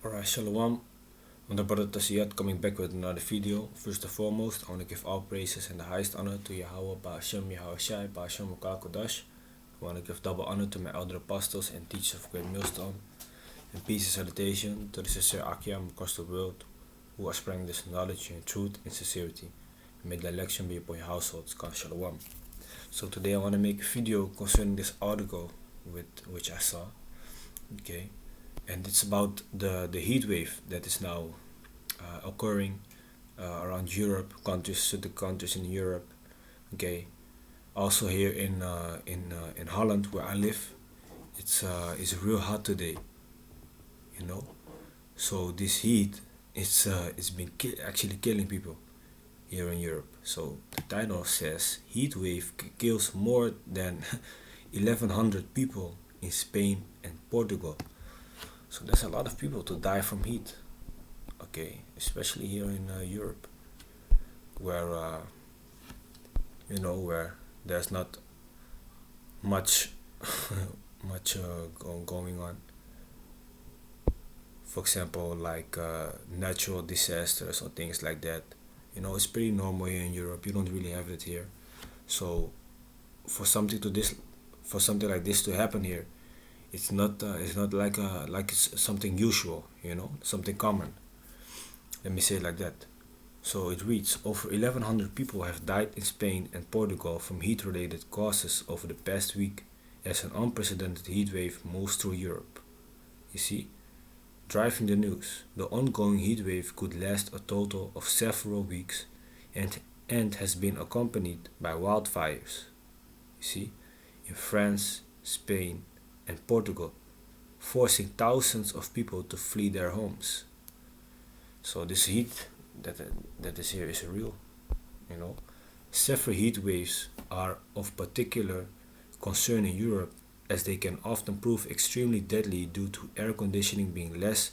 Alright, Shalom. I'm the brother Tasiyat coming back with another video. First and foremost, I want to give all praises and the highest honor to Yahweh, Ba'ashem, Yahushai, Ba'ashem, Kodash. I want to give double honor to my elder apostles and teachers of Great Millstone. And peace and salutation to the sincere Akim across the world who are spreading this knowledge and truth and sincerity. And may the election be upon your households. God Shalom. So today I want to make a video concerning this article which I saw. Okay. And it's about the heat wave that is now occurring around Europe, certain countries in Europe. Okay, also here in Holland where I live, it's real hot today. You know, so this heat it's been actually killing people here in Europe. So the title says heat wave kills more than 1,100 people in Spain and Portugal. So there's a lot of people to die from heat. Okay, especially here in Europe, where where there's not much going on. For example, like natural disasters or things like that. You know, it's pretty normal here in Europe. You don't really have it here. So for something like this to happen here, it's not like it's something usual, something common. Let me say it like that. So it reads, over 1,100 people have died in Spain and Portugal from heat-related causes over the past week as an unprecedented heat wave moves through Europe. You see, driving the news, the ongoing heat wave could last a total of several weeks and has been accompanied by wildfires. You see, in France, Spain, and Portugal, forcing thousands of people to flee their homes. So this heat that is here is real, you know. Several heat waves are of particular concern in Europe as they can often prove extremely deadly due to air conditioning being less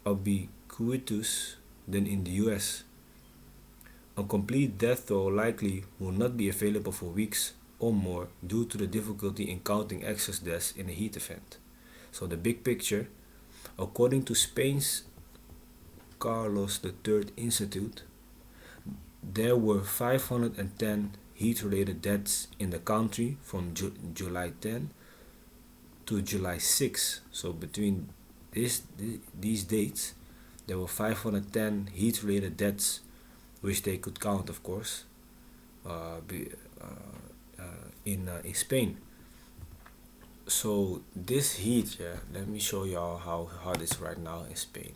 ubiquitous than in the US. A complete death toll likely will not be available for weeks or more due to the difficulty in counting excess deaths in a heat event. So the big picture, according to Spain's Carlos III Institute, there were 510 heat-related deaths in the country from July 10 to July 6. So between these dates, there were 510 heat-related deaths, which they could count, of course, in Spain. So this heat, let me show y'all how hot it's right now in Spain.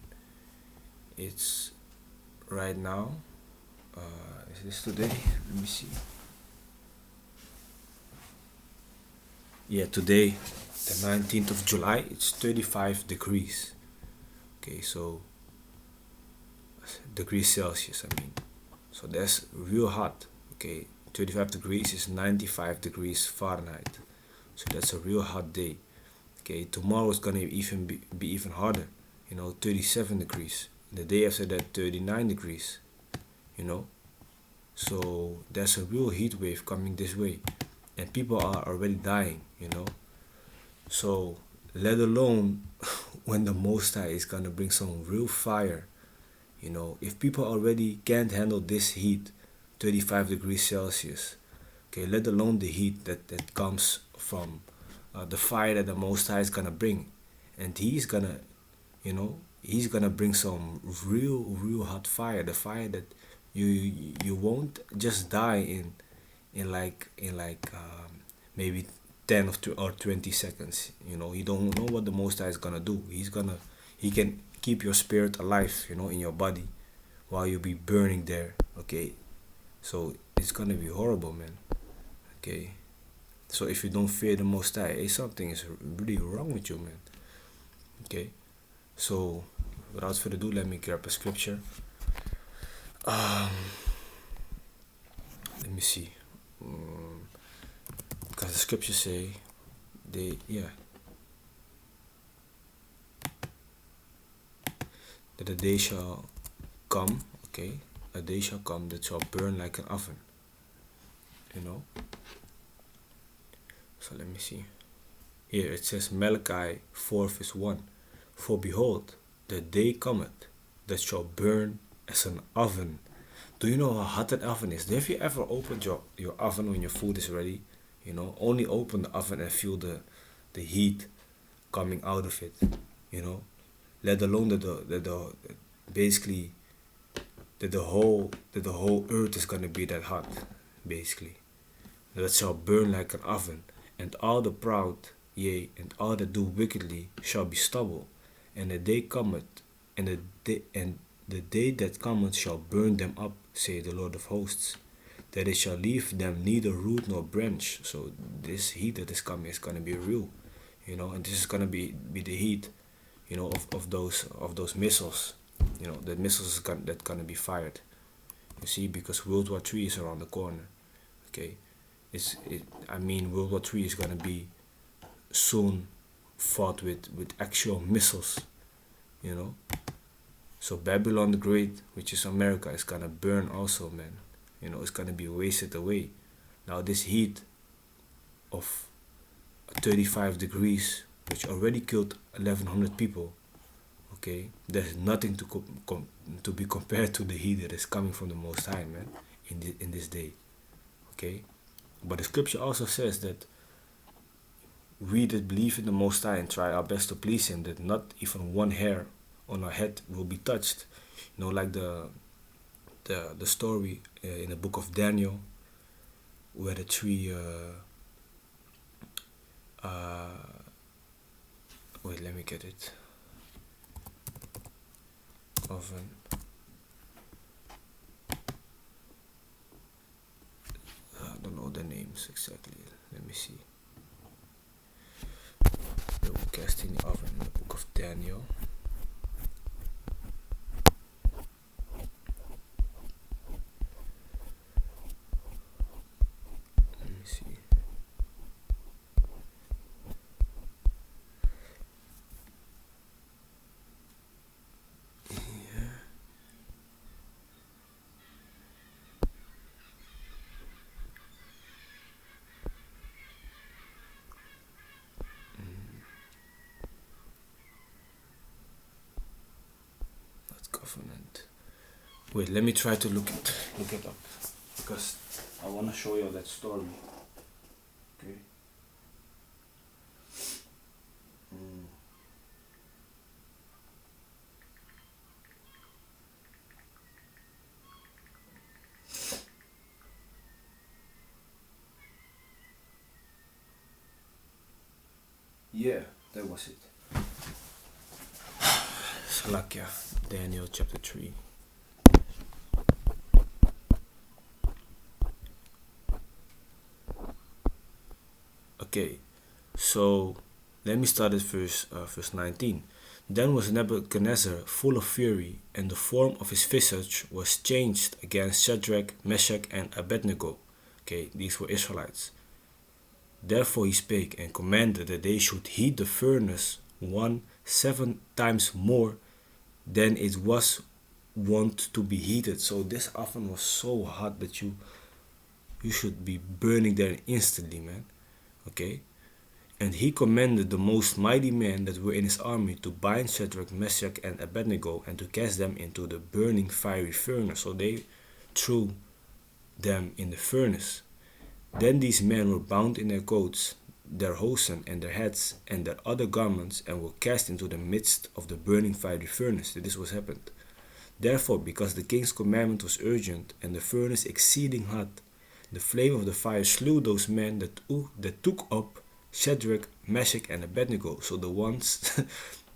It's right now, is this today? Let me see. Yeah, today, the 19th of July, it's 35 degrees. Okay, so degrees Celsius, I mean. So that's real hot. Okay, 35 degrees is 95 degrees Fahrenheit. So that's a real hot day. Okay, tomorrow is gonna be even hotter. 37 degrees. The day after that, 39 degrees. So there's a real heat wave coming this way, and people are already dying. So let alone when the Most High is gonna bring some real fire. If people already can't handle this heat, 35 degrees Celsius, okay, let alone the heat that comes from the fire that the Most High is gonna bring. And he's gonna bring some real hot fire, the fire that you won't just die in maybe 10 or 20 seconds. You don't know what the Most High is gonna do. He can keep your spirit alive, in your body while you be burning there. Okay, so it's gonna be horrible, man. Okay, so if you don't fear the Most High, something is really wrong with you, man. Okay, so without further ado, let me grab a scripture. Let me see, because the scriptures say that a day shall come, okay, a day shall come that shall burn like an oven. So let me see. Here it says Malachi 4 verse 1. For behold, the day cometh that shall burn as an oven. Do you know how hot an oven is? Have you ever opened your oven when your food is ready? You know, only open the oven and feel the heat coming out of it. You know, let alone that basically that the whole earth is gonna be that hot, basically. That shall burn like an oven, and all the proud, yea, and all that do wickedly shall be stubble, and the day cometh, and the day that cometh shall burn them up, saith the Lord of hosts, that it shall leave them neither root nor branch. So this heat that is coming is gonna be real, you know, and this is gonna be the heat, you know, of those missiles, you know, the missiles that gonna be fired. You see, because World War III is around the corner. Okay, I mean, World War III is gonna be soon fought with actual missiles, you know. So Babylon the Great, which is America, is gonna burn also, man. You know, it's gonna be wasted away. Now this heat of 35 degrees, which already killed 1,100 people, okay, there's nothing to be compared to the heat that is coming from the Most High, man, in this day, okay. But the scripture also says that we that believe in the Most High and try our best to please Him, that not even one hair on our head will be touched. You know, like the story in the book of Daniel, where the three wait, let me get it. Oven. I don't know the names exactly. Let me see. They were cast in the oven in the book of Daniel. Let me see. Covenant. Wait, let me try to look it up, because I want to show you that story. Okay. Yeah, that was it. Salakia, Daniel chapter 3. Okay, so let me start at verse 19. Then was Nebuchadnezzar full of fury, and the form of his visage was changed against Shadrach, Meshach, and Abednego. Okay, these were Israelites. Therefore he spake and commanded that they should heat the furnace 7 times more than it was wont to be heated. So this oven was so hot that you should be burning there instantly, man. Okay. And he commanded the most mighty men that were in his army to bind Shadrach, Meshach, and Abednego, and to cast them into the burning fiery furnace. So they threw them in the furnace. Then these men were bound in their coats, their hosen, and their hats, and their other garments, and were cast into the midst of the burning fiery furnace. This was happened. Therefore, because the king's commandment was urgent, and the furnace exceeding hot, the flame of the fire slew those men that took up Shadrach, Meshach, and Abednego. So the ones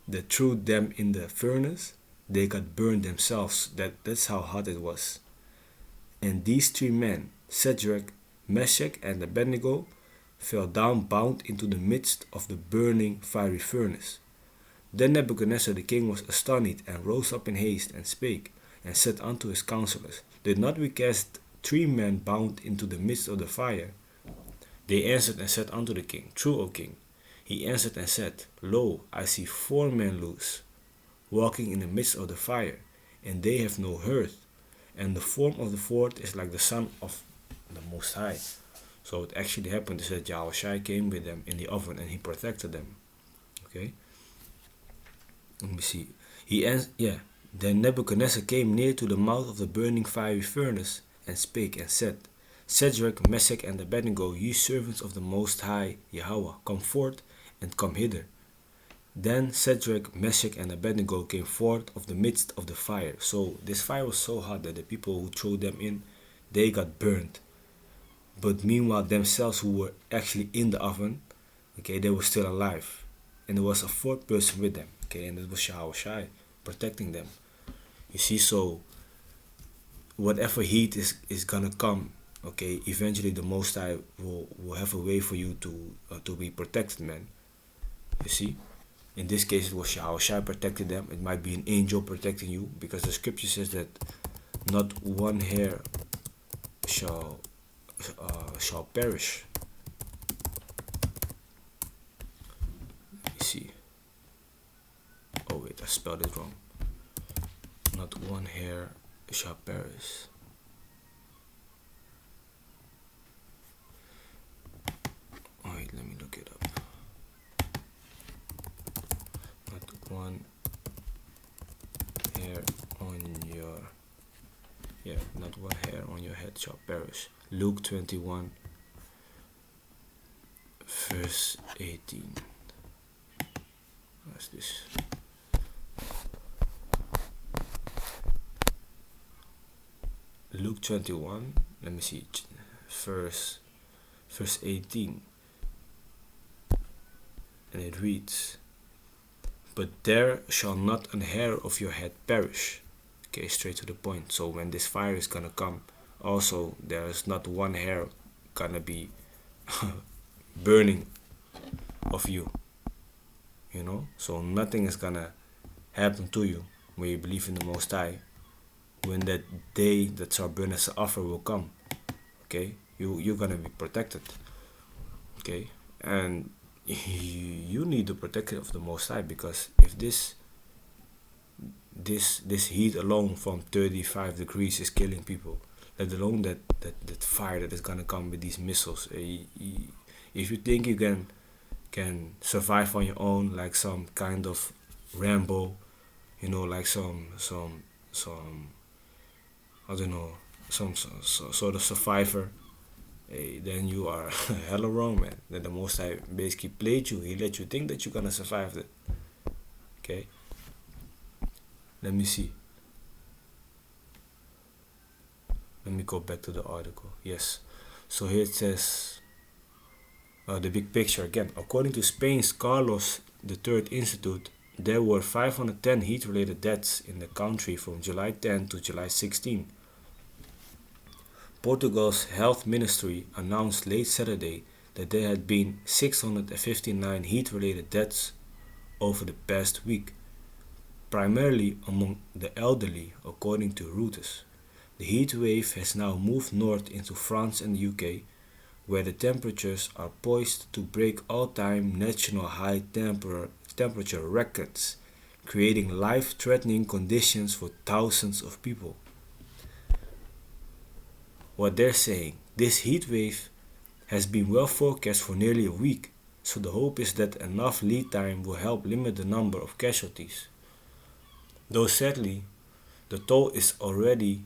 that threw them in the furnace, they got burned themselves. That's how hot it was. And these 3 men, Shadrach, Meshach, and Abednego, fell down bound into the midst of the burning fiery furnace. Then Nebuchadnezzar the king was astonished, and rose up in haste, and spake, and said unto his counselors, Did not we cast 3 men bound into the midst of the fire? They answered and said unto the king, True, O king. He answered and said, Lo, I see 4 men loose, walking in the midst of the fire, and they have no hurt, and the form of the 4th is like the Son of the Most High. So it actually happened is that Yahushua came with them in the oven, and he protected them. Okay. let me see. Then Nebuchadnezzar came near to the mouth of the burning fiery furnace, and spake and said, Shadrach, Meshach, and Abednego, ye servants of the Most High Yahweh, come forth and come hither. Then Shadrach, Meshach, and Abednego came forth of the midst of the fire. So this fire was so hot that the people who threw them in, they got burnt. But meanwhile, themselves who were actually in the oven, okay, they were still alive. And there was a fourth person with them, okay, and it was Shai protecting them. You see, so whatever heat is gonna come, okay, eventually the Most High will have a way for you to be protected, man. You see, in this case it was Shai protected them. It might be an angel protecting you, because the scripture says that not one hair shall perish. Let me see. Oh wait, I spelled it wrong. Not one hair shall perish. Wait, let me look it up. Not one hair on your not one hair on your head shall perish. Luke 21 verse 18. What's this? Luke 21, let me see, verse 18. And it reads, But there shall not an hair of your head perish. Okay, straight to the point. So when this fire is gonna come, also there is not one hair gonna be burning of you. You know, so nothing is gonna happen to you when you believe in the Most High. When that day that shall burn as an offer will come, okay, you're gonna be protected. Okay, and you need the protection of the Most High, because if this heat alone from 35 degrees is killing people, let alone that fire that is gonna come with these missiles. If you think you can survive on your own, like some kind of Rambo, you know, like some I don't know, some sort of survivor, then you are hella wrong, man. Then the Most High basically played you. He let you think that you're gonna survive it. Okay. Let me see. Let me go back to the article. Yes. So here it says, the big picture again. According to Spain's Carlos III Institute, there were 510 heat-related deaths in the country from July 10 to July 16. Portugal's health ministry announced late Saturday that there had been 659 heat-related deaths over the past week, primarily among the elderly, according to Reuters. The heat wave has now moved north into France and the UK, where the temperatures are poised to break all-time national high temperature records, creating life-threatening conditions for thousands of people. What they're saying, this heat wave has been well forecast for nearly a week, so the hope is that enough lead time will help limit the number of casualties. Though sadly, the toll is already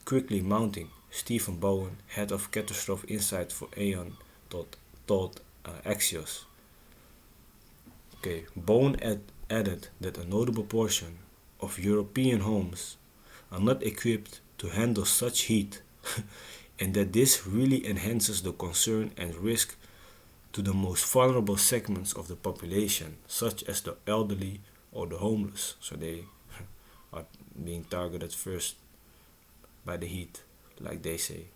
quickly mounting. Stephen Bowen, head of Catastrophe Insight for Aeon, told Axios. Okay, Bowen added that a notable portion of European homes are not equipped to handle such heat, and that this really enhances the concern and risk to the most vulnerable segments of the population, such as the elderly or the homeless. So they are being targeted first by the heat, like they say.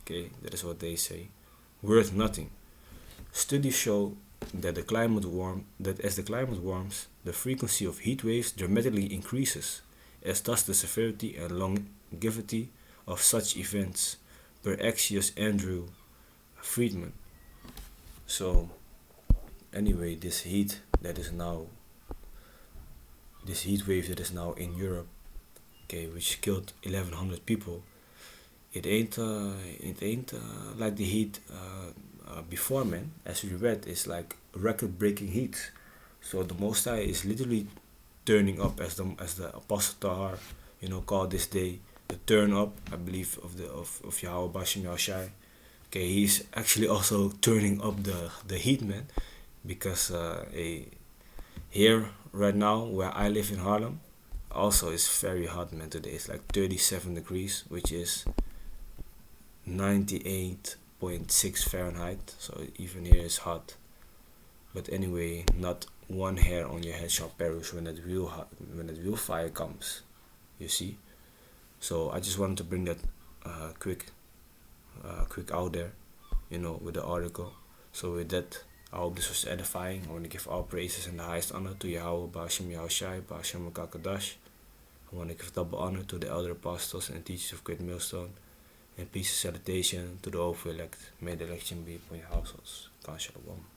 Okay, that is what they say. Worth nothing. Studies show that as the climate warms, the frequency of heat waves dramatically increases, as does the severity and longevity of such events, per Axios Andrew Friedman. So anyway, this heat wave that is now in Europe, okay, which killed 1,100 people, it ain't like the heat before, man. As we read, it's like record-breaking heat. So the Most High is literally turning up, as the Apostle Tahar, called this day the turn up, I believe, of Yahweh Bashem Yahushai. Okay, he's actually also turning up the heat, man, because here right now where I live in Harlem, also it's very hot, man. Today it's like 37 degrees, which is 98.6 Fahrenheit. So even here is hot. But anyway, not one hair on your head shall perish when that real fire comes. You see. So I just wanted to bring that quick out there, with the article. So with that, I hope this was edifying. I want to give all praises and the highest honor to Yahweh Ba'ashem Yahushai, Ba'ashem Kakadash. I want to give double honor to the elder apostles and teachers of Great Millstone. And peace and salutation to the overelect. May the election be upon your households. Kan Shalom.